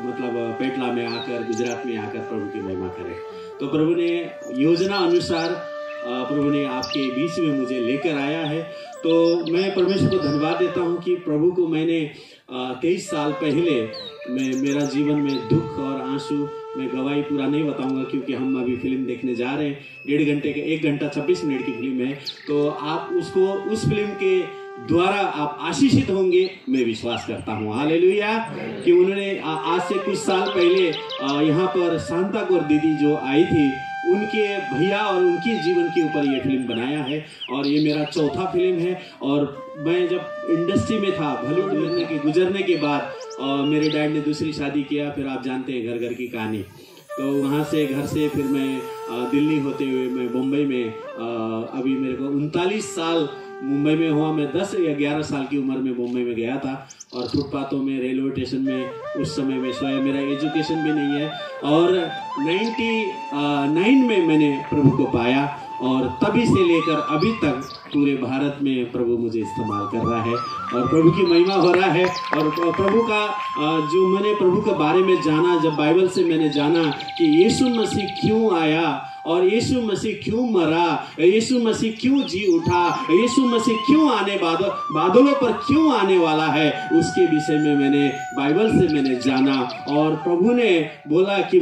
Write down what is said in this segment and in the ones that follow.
मतलब पेटला में आकर, गुजरात में आकर प्रभु की महिमा करें। तो प्रभु ने योजना अनुसार प्रभु ने आपके बीच में मुझे लेकर आया है। तो मैं परमेश्वर को धन्यवाद देता हूँ कि प्रभु को मैंने 23 साल पहले मेरा जीवन में दुख और आंसू, मैं गवाही पूरा नहीं बताऊंगा क्योंकि हम अभी फिल्म देखने जा रहे हैं। 1.5 घंटे के 1 घंटा 26 मिनट की फिल्म है। तो आप उसको, उस फिल्म के द्वारा आप आशीषित होंगे, मैं विश्वास करता हूँ। हालेलुया। कि उन्होंने आज से कुछ साल पहले यहाँ पर शांता कौर दीदी जो आई थी, उनके भैया और उनके जीवन के ऊपर ये फिल्म बनाया है। और ये मेरा चौथा फिल्म है। और मैं जब इंडस्ट्री में था, बॉलीवुड गुजरने के बाद मेरे डैड ने दूसरी शादी किया। फिर आप जानते हैं घर घर की कहानी। तो वहाँ से, घर से फिर मैं दिल्ली होते हुए मैं मुंबई में, अभी मेरे को 39 साल मुंबई में हुआ। मैं 10 या 11 साल की उम्र में मुंबई में गया था और फुटपाथों में, रेलवे स्टेशन में उस समय में सोया। मेरा एजुकेशन भी नहीं है। और 99 में मैंने प्रभु को पाया और तभी से लेकर अभी तक पूरे भारत में प्रभु मुझे इस्तेमाल कर रहा है और प्रभु की महिमा हो रहा है। और प्रभु का जो मैंने प्रभु के बारे में जाना, जब बाइबल से मैंने जाना कि यीशु मसीह क्यों आया और यीशु मसीह क्यों मरा, यीशु मसीह क्यों जी उठा, यीशु मसीह क्यों आने, बादलों पर क्यों आने वाला है, उसके विषय में मैंने बाइबल से मैंने जाना। और प्रभु ने बोला कि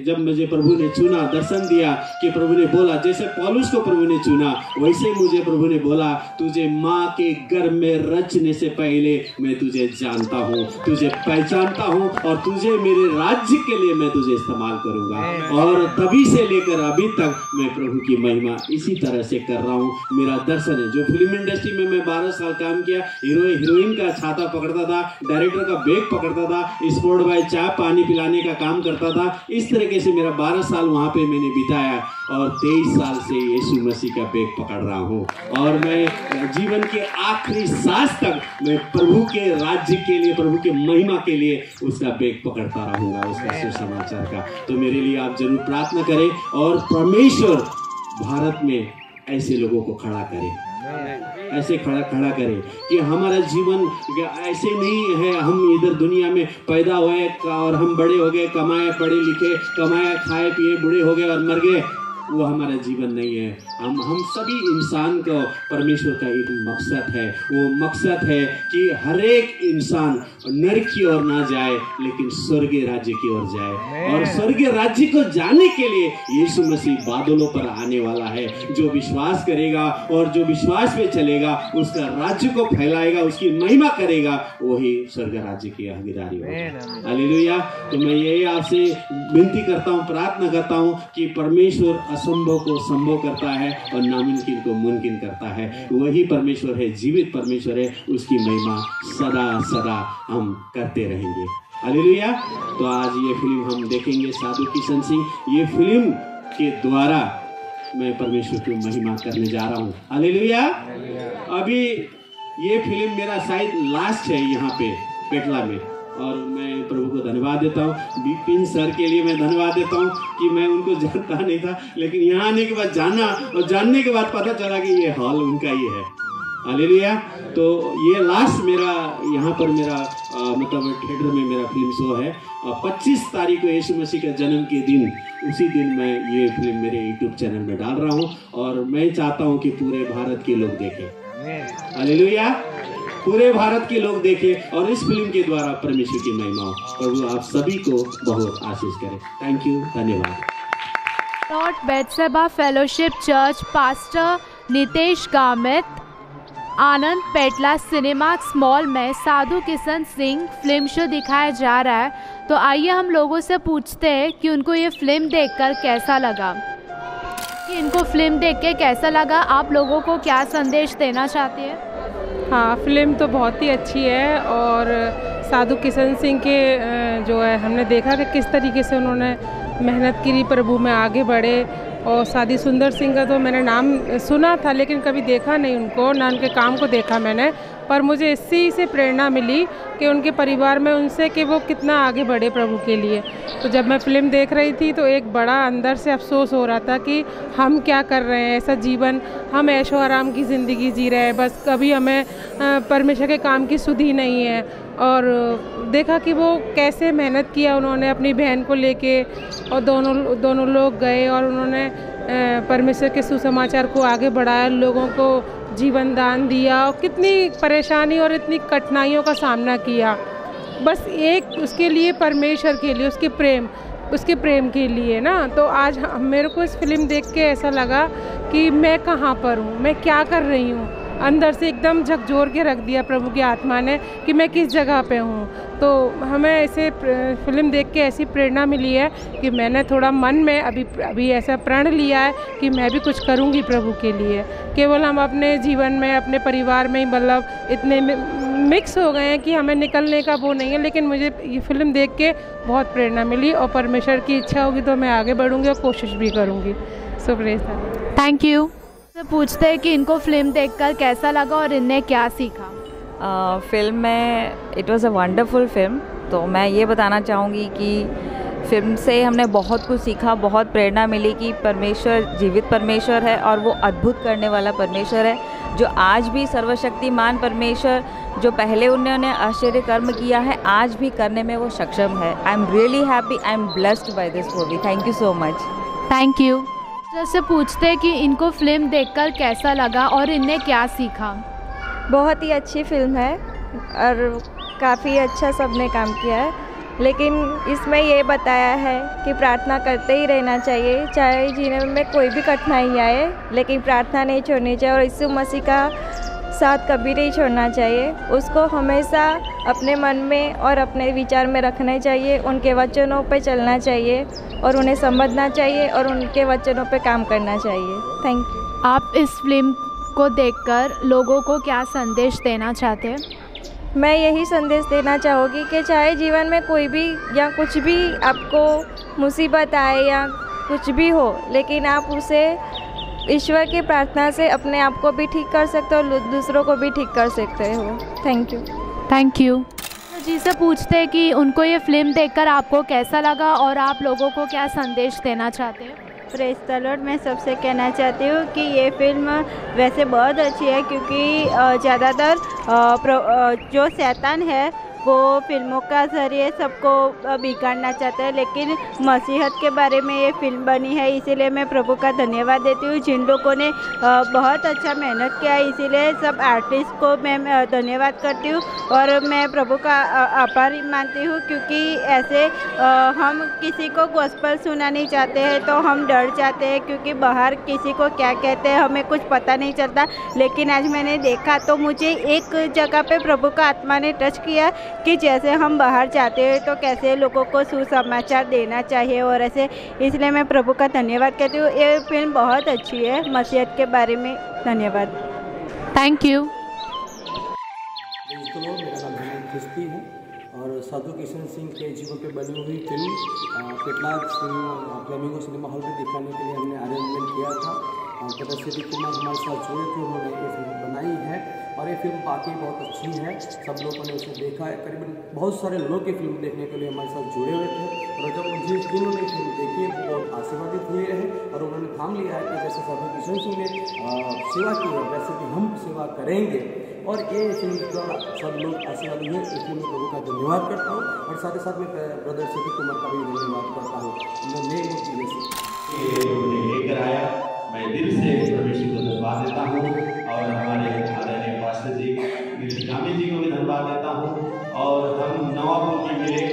जब मुझे प्रभु ने चुना, दर्शन दिया कि प्रभु ने बोला, जैसे पौलुस को प्रभु ने चुना, वैसे मुझे प्रभु ने बोला, तुझे माँ के गर्भ में रचने से पहले मैं तुझे जानता हूँ, तुझे पहचानता हूँ और तुझे मेरे राज्य के लिए मैं तुझे इस्तेमाल करूंगा। और तभी से लेकर अभी तक मैं प्रभु की महिमा इसी तरह से कर रहा हूँ। मेरा दर्शन है। जो फिल्म इंडस्ट्री में मैं 12 साल काम किया, हीरोइन का छाता पकड़ता था, डायरेक्टर का बैग पकड़ता था, स्पोर्ट बाय चाय पानी पिलाने का काम करता था। इस तरीके से मेरा 12 साल वहाँ पे मैंने बिताया और 23 साल से यीशु मसीह का बैग पकड़ रहा हूँ। और मैं जीवन के आखिरी सांस तक मैं प्रभु के राज्य के लिए, प्रभु के महिमा के लिए उसका बैग पकड़ता रहूंगा, उसका सुसमाचार का। तो मेरे लिए आप जरूर प्रार्थना करें और परमेश्वर भारत में ऐसे लोगों को खड़ा करे, ऐसे खड़ा करे कि हमारा जीवन ऐसे नहीं है हम इधर दुनिया में पैदा हुए और हम बड़े हो गए, कमाए, पढ़े लिखे, कमाया, खाए पिए, बूढ़े हो गए और मर गए। वो हमारा जीवन नहीं है। हम सभी इंसान को परमेश्वर का एक मकसद है। वो मकसद है कि हर एक इंसान नरक की ओर ना जाए लेकिन स्वर्गीय राज्य की ओर जाए। और स्वर्गीय राज्य को जाने के लिए यीशु मसीह बादलों पर आने वाला है। जो विश्वास करेगा और जो विश्वास पे चलेगा, उसका राज्य को फैलाएगा, उसकी महिमा करेगा, वही स्वर्ग राज्य की हकदारी होगा। हालेलुया। तो मैं यही आपसे विनती करता हूँ, प्रार्थना करता हूँ कि परमेश्वर असंभव को संभव करता है और नामुमकिन को मुमकिन करता है। वही परमेश्वर है, जीवित परमेश्वर है। उसकी महिमा सदा सदा हम करते रहेंगे। हालेलुया। तो आज ये फिल्म हम देखेंगे, साधु किशन सिंह। ये फिल्म के द्वारा मैं परमेश्वर की महिमा करने जा रहा हूँ। हालेलुया। अभी ये फिल्म मेरा शायद लास्ट है यहाँ पे पेटला में। और मैं प्रभु को धन्यवाद देता हूँ। बिपिन सर के लिए मैं धन्यवाद देता हूँ कि मैं उनको जानता नहीं था, लेकिन यहाँ आने के बाद जाना और जानने के बाद पता चला कि ये हॉल उनका ही है। हालेलुया। तो ये लास्ट मेरा यहाँ पर मेरा मतलब थिएटर में मेरा फिल्म शो है। 25 तारीख को यीशु मसीह के जन्म के दिन, उसी दिन मैं ये फिल्म मेरे यूट्यूब चैनल में डाल रहा हूँ और मैं चाहता हूँ कि पूरे भारत के लोग देखें। हालेलुया। पूरे भारत के लोग देखें और इस फिल्म के द्वारा परमेश्वर की महिमा हो। प्रभु आप सभी को बहुत आशीष करे। थैंक यू, धन्यवाद। Lord Bathsheba fellowship church pastor Nitesh Gamit, Anand Petlad Cinemax mall में साधु किशन सिंह फिल्म शो दिखाया जा रहा है। तो आइए हम लोगों से पूछते हैं कि उनको ये फिल्म देखकर कैसा लगा, कि इनको फिल्म देख के कैसा लगा, आप लोगों को क्या संदेश देना चाहते हैं। हाँ, फिल्म तो बहुत ही अच्छी है और साधु किशन सिंह के जो है हमने देखा कि किस तरीके से उन्होंने मेहनत की, प्रभु में आगे बढ़े। और साधी सुंदर सिंह का तो मैंने नाम सुना था लेकिन कभी देखा नहीं उनको, ना उनके काम को देखा मैंने। पर मुझे इसी से प्रेरणा मिली कि उनके परिवार में उनसे कि वो कितना आगे बढ़े प्रभु के लिए। तो जब मैं फ़िल्म देख रही थी तो एक बड़ा अंदर से अफसोस हो रहा था कि हम क्या कर रहे हैं, ऐसा जीवन, हम ऐशो आराम की ज़िंदगी जी रहे हैं, बस कभी हमें परमेश्वर के काम की सुध ही नहीं है। और देखा कि वो कैसे मेहनत किया उन्होंने अपनी बहन को लेके, और दोनों लोग गए और उन्होंने परमेश्वर के सुसमाचार को आगे बढ़ाया, लोगों को जीवन दान दिया, और कितनी परेशानी और इतनी कठिनाइयों का सामना किया, बस एक उसके लिए, परमेश्वर के लिए, उसके प्रेम के लिए ना। तो आज मेरे को इस फिल्म देख के ऐसा लगा कि मैं कहाँ पर हूँ, मैं क्या कर रही हूँ, अंदर से एकदम झकझोर के रख दिया प्रभु की आत्मा ने कि मैं किस जगह पे हूँ। तो हमें ऐसे फिल्म देख के ऐसी प्रेरणा मिली है कि मैंने थोड़ा मन में अभी ऐसा प्रण लिया है कि मैं भी कुछ करूँगी प्रभु के लिए। केवल हम अपने जीवन में, अपने परिवार में ही मतलब इतने मिक्स हो गए हैं कि हमें निकलने का वो नहीं है, लेकिन मुझे ये फिल्म देख के बहुत प्रेरणा मिली, और परमेश्वर की इच्छा होगी तो मैं आगे बढ़ूँगी और कोशिश भी करूँगी। So praise the Lord. Thank you. से पूछते हैं कि इनको फिल्म देखकर कैसा लगा और इनने क्या सीखा। फिल्म में it was a wonderful film. तो मैं ये बताना चाहूँगी कि फिल्म से हमने बहुत कुछ सीखा, बहुत प्रेरणा मिली कि परमेश्वर जीवित परमेश्वर है और वो अद्भुत करने वाला परमेश्वर है, जो आज भी सर्वशक्तिमान परमेश्वर, जो पहले उन्होंने आश्चर्य कर्म किया है, आज भी करने में वो सक्षम है। I am really happy, I am blessed by this movie. Thank you so much. Thank you. जैसे पूछते हैं कि इनको फिल्म देखकर कैसा लगा और इनने क्या सीखा। बहुत ही अच्छी फिल्म है और काफ़ी अच्छा सबने काम किया है, लेकिन इसमें ये बताया है कि प्रार्थना करते ही रहना चाहिए, चाहे जीवन में कोई भी कठिनाई आए, लेकिन प्रार्थना नहीं छोड़नी चाहिए और यीशु मसीह का साथ कभी नहीं छोड़ना चाहिए। उसको हमेशा अपने मन में और अपने विचार में रखना चाहिए, उनके वचनों पे चलना चाहिए और उन्हें समझना चाहिए और उनके वचनों पे काम करना चाहिए। Thank you. आप इस फिल्म को देखकर लोगों को क्या संदेश देना चाहते हैं? मैं यही संदेश देना चाहूँगी कि चाहे जीवन में कोई भी या कुछ भी आपको मुसीबत आए या कुछ भी हो, लेकिन आप उसे ईश्वर की प्रार्थना से अपने आप को भी ठीक कर सकते हो और दूसरों को भी ठीक कर सकते हो। Thank you. Thank you. जी से पूछते हैं कि उनको ये फिल्म देखकर आपको कैसा लगा और आप लोगों को क्या संदेश देना चाहते हैं? Praise the Lord. मैं सबसे कहना चाहती हूँ कि ये फिल्म वैसे बहुत अच्छी है, क्योंकि ज़्यादातर जो शैतान है वो फिल्मों का ज़रिए सबको बिगाड़ना चाहता है, लेकिन मसीहत के बारे में ये फिल्म बनी है। इसीलिए मैं प्रभु का धन्यवाद देती हूँ जिन लोगों ने बहुत अच्छा मेहनत किया है। इसीलिए सब आर्टिस्ट को मैं धन्यवाद करती हूँ और मैं प्रभु का आभार मानती हूँ, क्योंकि ऐसे हम किसी को गॉस्पेल सुनाना चाहते हैं तो हम डर जाते हैं, क्योंकि बाहर किसी को क्या कहते हैं हमें कुछ पता नहीं चलता। लेकिन आज मैंने देखा तो मुझे एक जगह पे प्रभु का आत्मा ने टच किया कि जैसे हम बाहर जाते हैं तो कैसे लोगों को सुसमाचार देना चाहिए और ऐसे। इसलिए मैं प्रभु का धन्यवाद कहती हूँ। ये फिल्म बहुत अच्छी है मसीहत के बारे में। धन्यवाद। Thank you. मेरा नाम हेमंत खिस्ती है और साधु किशन सिंह के जीवन पे बनी हुई film Petlad flamingo cinema hall में दिखाने के लिए हमने अरेंजमेंट किया था और प्रदर्शनी कुमार हमारे साथ जुड़े थे, उन्होंने ये फिल्म बनाई है और ये फिल्म वाकई बहुत अच्छी है। सब लोगों ने उसे देखा है, करीबन बहुत सारे लोग ये फिल्म देखने के लिए हमारे साथ जुड़े हुए थे और जब मुझे जिन्होंने फिल्म देखी वो बहुत आशीर्वादित हुए हैं और उन्होंने ठान लिया है कि जैसे साधु किशन सिंह ने सेवा की है वैसे भी हम सेवा करेंगे। और ये फिल्म द्वारा सब लोग आशीर्वाद हुए, इसलिए मैं प्रभु का धन्यवाद करता हूँ और साथ ही साथ मैं ब्रदर सती कुमार का भी धन्यवाद करता हूँ। लेकर आया, मैं दिल से परमेश्वर को धन्यवाद देता हूँ और हमारे आदरणीय पास्टर जी गामी जी को भी धन्यवाद देता हूँ। और हम नवापुर में मिले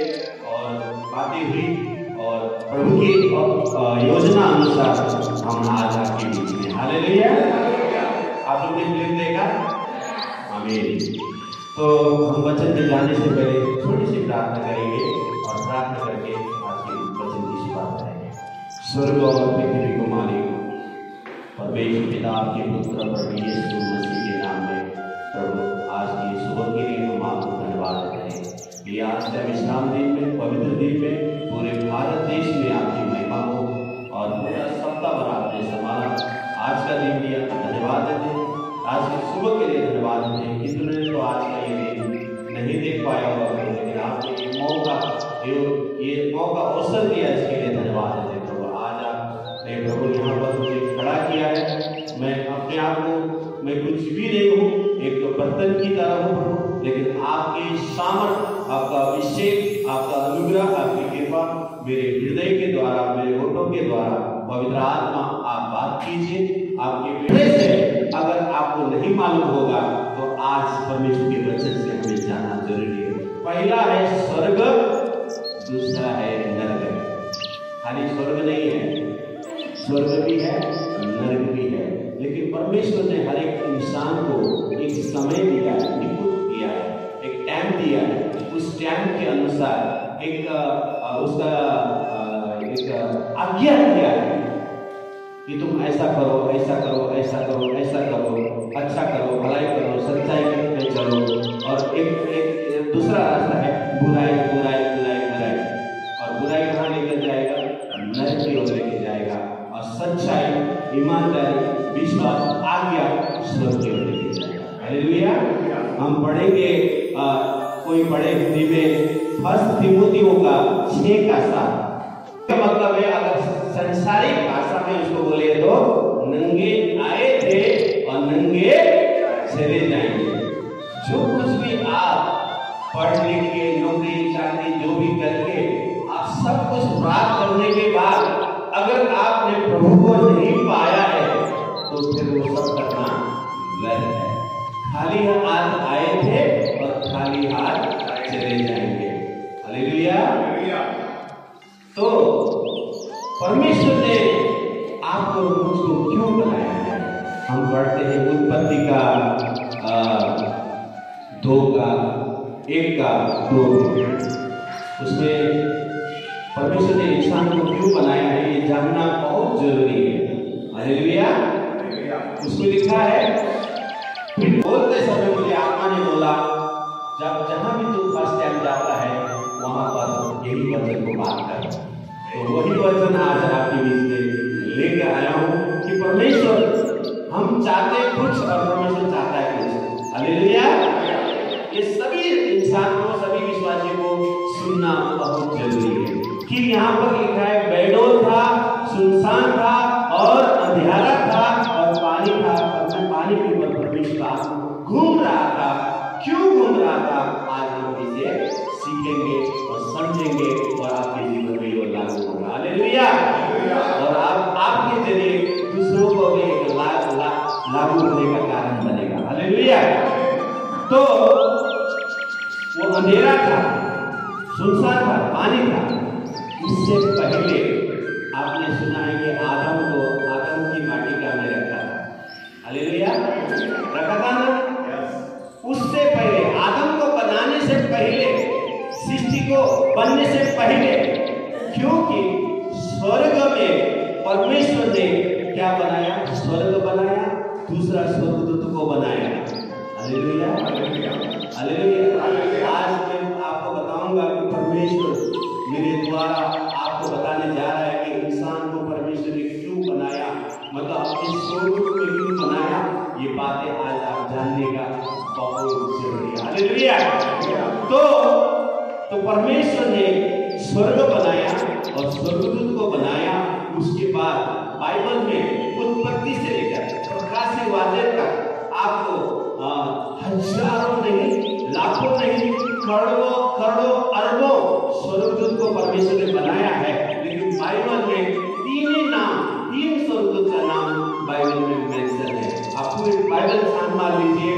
और बातें हुई और प्रभु की योजना अनुसार हम आज आपके बीच में। हालेलुया। आप लोग ने फिल्म देखा? आमीन। तो हम वचन में जाने से पहले छोटी सी प्रार्थना करेंगे और प्रार्थना करके आज के वचन की शुरुआत करेंगे। स्वर्ग और पृथ्वी को मालिक परमेश्वर पिता के पुत्र प्रभु यीशु मसीह के नाम में प्रभु आज की सुबह के लिए हम आपको धन्यवाद देते हैं। ये आज का विश्राम दिन में, पवित्र दिन में पूरे भारत देश में आपकी महिमा हो और पूरा सप्ताह भर आपने संभाला। आज का दिन भी धन्यवाद देते हैं, आज की सुबह के लिए धन्यवाद देते हैं कि तुमने तो आज पाया हुआ था, लेकिन आपने ये मौका अवसर दिया, इसके लिए धन्यवाद है प्रभु। आज आपने प्रभु यहाँ पर मुझे खड़ा किया है। मैं अपने आप को, मैं कुछ भी नहीं हूँ, एक तो बर्तन की तरह हूँ प्रभु, लेकिन आपके सामर्थ, आपका अभिषेक, आपका अनुग्रह, आपकी कृपा मेरे हृदय के द्वारा, मेरे होठों के द्वारा, पवित्र आत्मा आप बात कीजिए। आपके बेटे से अगर आपको नहीं मालूम होगा तो आज परमेश्वर के वचन से हमें जानना जरूरी है। पहला है स्वर्ग, दूसरा है नरक। खाली स्वर्ग नहीं है, स्वर्ग भी है, नरक भी है, लेकिन परमेश्वर ने हर एक इंसान को एक समय दिया है, निकुत दिया है, एक टाइम दिया है। उस टाइम के अनुसार एक उसका एक आज्ञा दिया है कि तुम ऐसा करो, ऐसा करो, ऐसा करो, ऐसा करो, अच्छा करो, भलाई करो, सच्चाई में चलो। और एक दूसरा रास्ता है बुराई, बुराई, बुराई, बुराई। और बुराई कहाँ लेकर जाएगा? नरक की ओर लेकर जाएगा। और सच्चाई, ईमानदारी, विश्वास, आज्ञा स्वर्ग की ओर लेकर जाएगा। हालेलुया। हम पढ़ेंगे कोई पढ़े हिंदी में फर्स्ट तिमोथियों का 6:7 का मतलब है, अगर संसारिक भाषा में उसको बोले तो नंगे आए थे और नंगे चले जाएंगे। जो कुछ भी आप पढ़ लिख के, नौकरी चाकरी जो भी करके आप सब कुछ प्राप्त करने के बाद अगर आपने प्रभु को नहीं पाया है तो फिर वो सब करना व्यर्थ है। खाली हाथ आए थे और खाली हाथ चले जाएंगे। हालेलुया। तो परमेश्वर ने आपको मुझको क्यों बनाया है? हम पढ़ते हैं उत्पत्ति का 2:1-2। उसमें परमेश्वर ने इंसान को क्यों बनाया है ये जानना बहुत जरूरी है। हालेलुया। उसमें लिखा है, बोलते समय मुझे आत्मा ने बोला, जब जहां भी तू फर्स्ट टाइम जाता है वहां पर यही वचन को बात कर। तो वही वचन आज आपके बीच में लेकर आया हूं कि परमेश्वर, हम चाहते कुछ और परमेश्वर चाहता है कुछ। हालेलुया। ये सभी इंसान को, सभी विश्वासी को सुनना बहुत जरूरी है कि यहाँ पर लिखा है बेडोल था, सुनसान था और अंधेरा था और पानी था, और पानी के ऊपर परमेश्वर घूम रहा था। क्यों घूम रहा था? आज हम इसे सीखेंगे और समझेंगे और आपके जीवन में ये लागू होगा। हालेलुया। और आपके जरिए दूसरों को भी लागू होने का कारण बनेगा। हालेलुया। तो वो अंधेरा था, सुनसान था, पानी था। इससे पहले आपने सुना है कि आदम की वाटिका में रखा था। हालेलुया। रखा था ना? उससे पहले, आदम को बनाने से पहले, सृष्टि को बनने से पहले, क्योंकि स्वर्ग में परमेश्वर ने क्या बनाया? स्वर्ग बनाया, दूसरा स्वर्गदूत को बनाया। हालेलुया। हालेलुया। आज मैं आपको बताऊंगा कि परमेश्वर मेरे द्वारा आपको बताने जा रहा है कि इंसान को परमेश्वर ने क्यों बनाया, मतलब अपने स्वरूप में क्यों बनाया। ये बातें आज आप जानने का बहुत जरूरी है। हालेलुया। तो परमेश्वर ने स्वर्ग बनाया और स्वर्गदूत को बनाया। उसके बाद बाइबल में उत्पत्ति से लेकर प्रकाश से वादे तक आपको हजारों नहीं, लाखों नहीं, करोड़ों अरबों स्वर्गदूत को परमेश्वर ने बनाया है। लेकिन बाइबल में तीन स्वर्गदूत का नाम बाइबल में मेंशन है। आप पूरी बाइबल शांत मार लीजिए।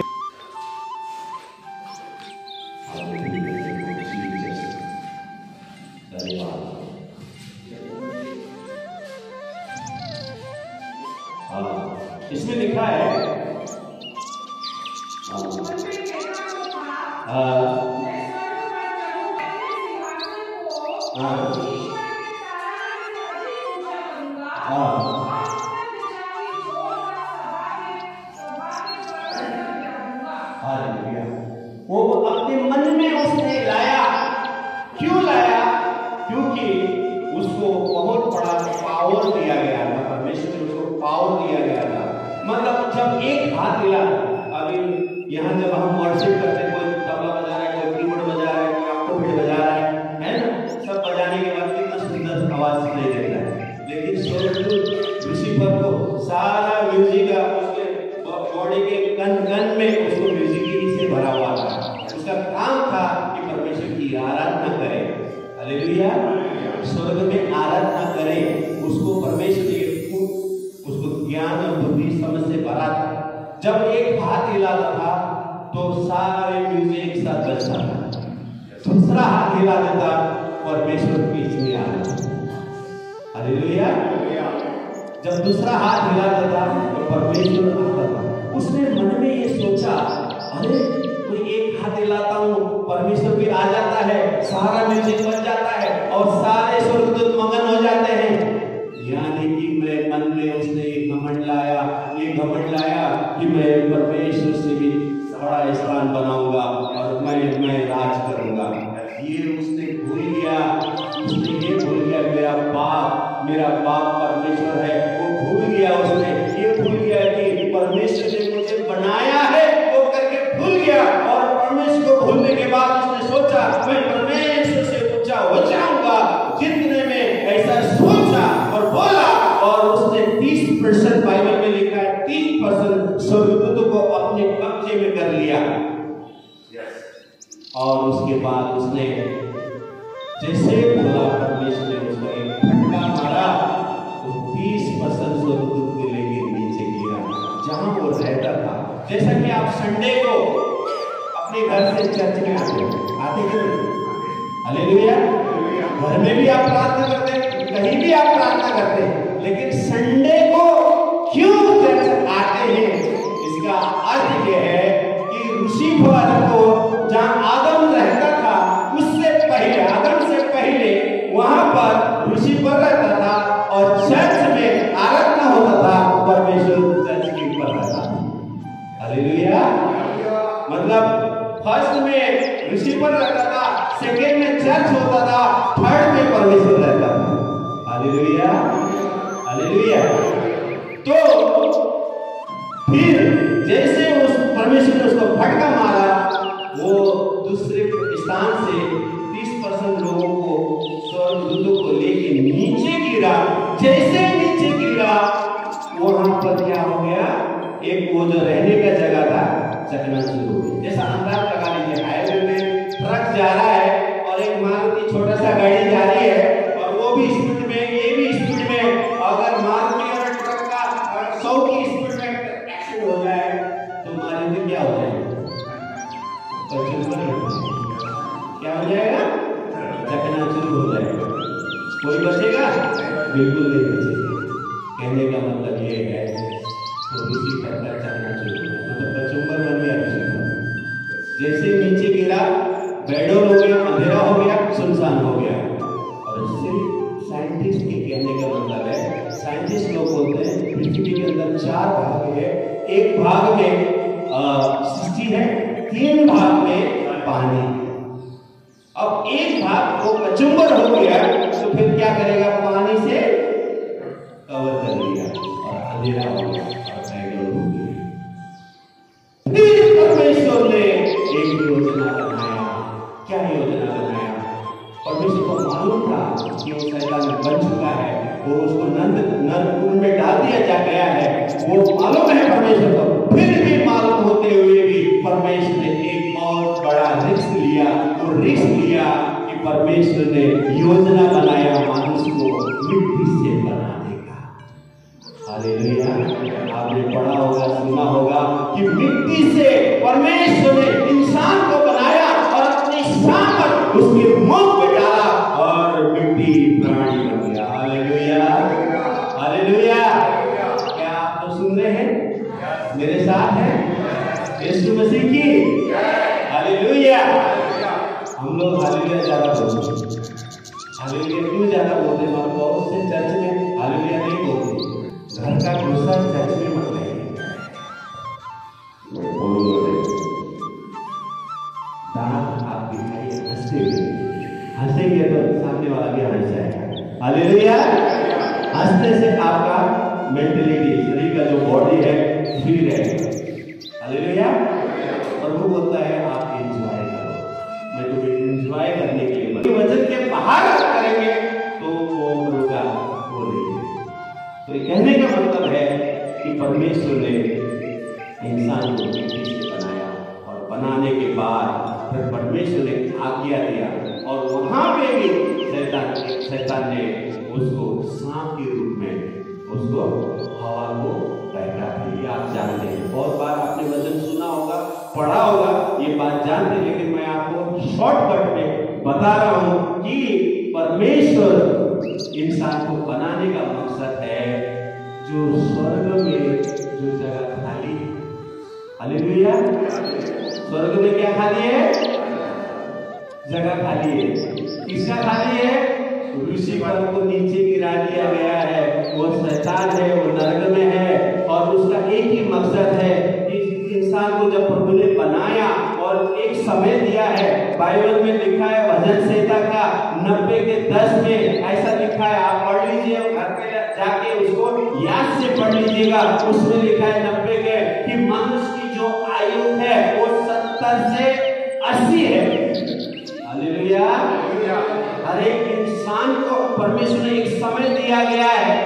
इसमें लिखा है वो अपने मन में उसने लाया। क्यों लाया? क्योंकि उसको बहुत बड़ा पावर दिया गया था। परमेश्वर ने उसको पावर दिया गया था। मतलब जब एक हाथ हिला, अभी यहाँ जब हम वर्शिप करते, कोई तबला बजा रहा है, कोई कीबोर्ड बजा लूसीफर को सारा म्यूजिक उसके बॉडी के कन कन में उसको म्यूजिक से भरा हुआ था। उसका काम था कि परमेश्वर की आराधना करे। हालेलुया। स्वर्ग में आराधना करे। उसको परमेश्वर उसको ज्ञान और बुद्धि समझ से भरा था। जब एक हाथ हिलाता था तो सारे म्यूजिक एक साथ बजता था। दूसरा हाथ हिला देता, परमेश्वर बीच में आ जाता। हालेलुया। जब दूसरा हाथ हिला देता तो परमेश्वर आता था। उसने मन में ये सोचा, अरे कोई एक हाथ हिलाता हूँ, परमेश्वर भी आ जाता है, सारा म्यूजिक बज जाता है और सारे स्वर्गदूत मगन हो जाते हैं। यानी कि मेरे मन में उसने एक घमंड लाया कि मैं परमेश्वर से भी बड़ा स्थान बनाऊंगा और मैं राज करूंगा। ये उसने भूल गया। उसने ये भूल गया मेरा बाप परमेश्वर है। वो भूल गया। उसने ये भूल गया कि परमेश्वर ने मुझे बनाया है, वो करके भूल गया। और परमेश्वर को भूलने के बाद उसने सोचा मैं परमेश्वर से ऊंचा हो जाऊंगा। जितने में ऐसा सोचा और बोला, और उसने 30% बाइबल में लिखा है 30% स्वर्गदूतों को अपने कब्जे में कर लिया। और उसके बाद उसने जैसे बोला, परमेश्वर ने उसका एक फटका मारा तो 30% स्वर्गदूत को लेके नीचे गिरा जहां वो रहता था। जैसा कि आप संडे को अपने घर से चर्च में आते हैं। हालेलुया। घर में भी आप प्रार्थना करते हैं, कहीं भी आप प्रार्थना करते हैं, लेकिन संडे को क्यों चर्च आते हैं? इसका अर्थ यह है कि लूसीफर को जहां आदम रहता था, उससे पहले, आदम से पहले वहां पर लूसीफर रहता था और चर्च में आराधना होता था। परमेश्वर चर्च के ऊपर रहता था। हालेलुया। मतलब फर्स्ट में लूसीफर रहता था, सेकेंड में चर्च होता था, थर्ड में परमेश्वर रहता था। हालेलुया। हालेलुया। तो फिर जैसे उस परमेश्वर ने उसको फटका मारा, वो दूसरे स्थान से 30% लोगों को, स्वर्गदूतों को लेके नीचे गिरा। जैसे नीचे गिरा, वहां पर क्या हो गया? एक वो जो रहने का जगह था चकनाचूर हो गई। जैसा अंदाज लगा लीजिए, हाईवे में ट्रक जा रहा है और एक मारुति छोटा सा गाड़ी जा रही है और वो भी स्पीड में, ये भी स्पीड में। अगर मारुति और ट्रक का 100 की स्पीड में एक्सीडेंट हो जाए तो मारुति क्या हो जाएगा? क्या हो जाएगा? चकनाचूर हो जाएगा। कोई बचेगा? बिल्कुल नहीं बचेगा। कहने का मतलब ये है तो उसी प्रकार चकनाचूर हो गया, मतलब कचुम्बर बन गया। जैसे नीचे गिरा, बेडोल हो गया, अंधेरा हो गया, सुनसान हो गया। और सिर्फ साइंटिस्ट के कहने का मतलब है, साइंटिस्ट लोग बोलते हैं पृथ्वी के अंदर 4 भाग है। एक भाग में सृष्टि है, 3 भाग में पानी। अब एक भाग को कचुम्बर हो गया तो फिर क्या करेगा? पानी से कवर कर लिया और अंधेरा हो गया और बेडोल हो गया। फिर परमेश्वर ने एक योजना बनाया। क्या योजना बनाया? परमेश्वर को मालूम था कि वो शैतान बन चुका है, वो उसको नरक में डाल दिया जा गया है, वो मालूम है परमेश्वर को। फिर भी मालूम होते हुए भी परमेश्वर ने एक बहुत बड़ा रिस्क लिया। वो रिस्क लिया कि परमेश्वर ने योजना बनाया मनुष्य को मिट्टी से बनाने का। हालेलुया। आपने पढ़ा होगा, सुना होगा कि मिट्टी से परमेश्वर ने इंसान को बनाया और अपनी शान पर उसके मुंह पे डाला और मिट्टी प्राणी बन गया। हालेलुया। हालेलुया। क्या आप तो सुन रहे हैं? मेरे साथ हैं? यीशु मसीह की हालेलुया। हम लोग हालेलुया ज्यादा बोलते हैं। हालेलुया क्यों ज्यादा बोलते हैं? बहुत से चर्च में हालेलुया नहीं बोलते। घर का गुस्सा चर्च में मत लाइए। दांत आप दिखाइए, हंसेंगे तो सामने वाला भी हंस जाएगा। हालेलुया। हंसने से आपका मेंटलिटी, शरीर का जो बॉडी है फ्री रहेगा। हालेलुया। और वो बोलता है आप एंजॉय करो। मैं तुम्हें एंजॉय करने के लिए वचन के बाहर करेंगे तो वो होगा, वो नहीं। मतलब है कि परमेश्वर ने इंसान को मिट्टी से बनाया और बनाने के बाद फिर परमेश्वर ने आज्ञा दिया और वहां पे भी शैतान ने उसको सांप के रूप में उसको हवा को बहका दिया। आप जानते हैं, बहुत बार आपने वचन सुना होगा, पढ़ा होगा, ये बात जानते हैं, लेकिन मैं आपको शॉर्टकट में बता रहा हूं कि परमेश्वर इंसान को बनाने का मकसद है जो स्वर्ग में जो जगह खाली है। हालेलुया। स्वर्ग में क्या खाली है? जगह खाली है। किसका खाली है? लूसीफर को नीचे गिरा दिया गया है, वो शैतान है, वो नरक में है और उसका एक ही मकसद है कि इंसान को जब प्रभु ने बनाया और एक समय दिया है, बाइबल में लिखा है भजन संहिता का 90 के 10 में ऐसा लिखा है, आप पढ़ लीजिए, घर पे जाके उसको याद से पढ़ लीजिएगा। उसमें लिखा है 90 के कि मनुष्य की जो आयु है वो 70 से 80 है। हालेलुया। हर एक इंसान को परमेश्वर ने एक समय दिया गया है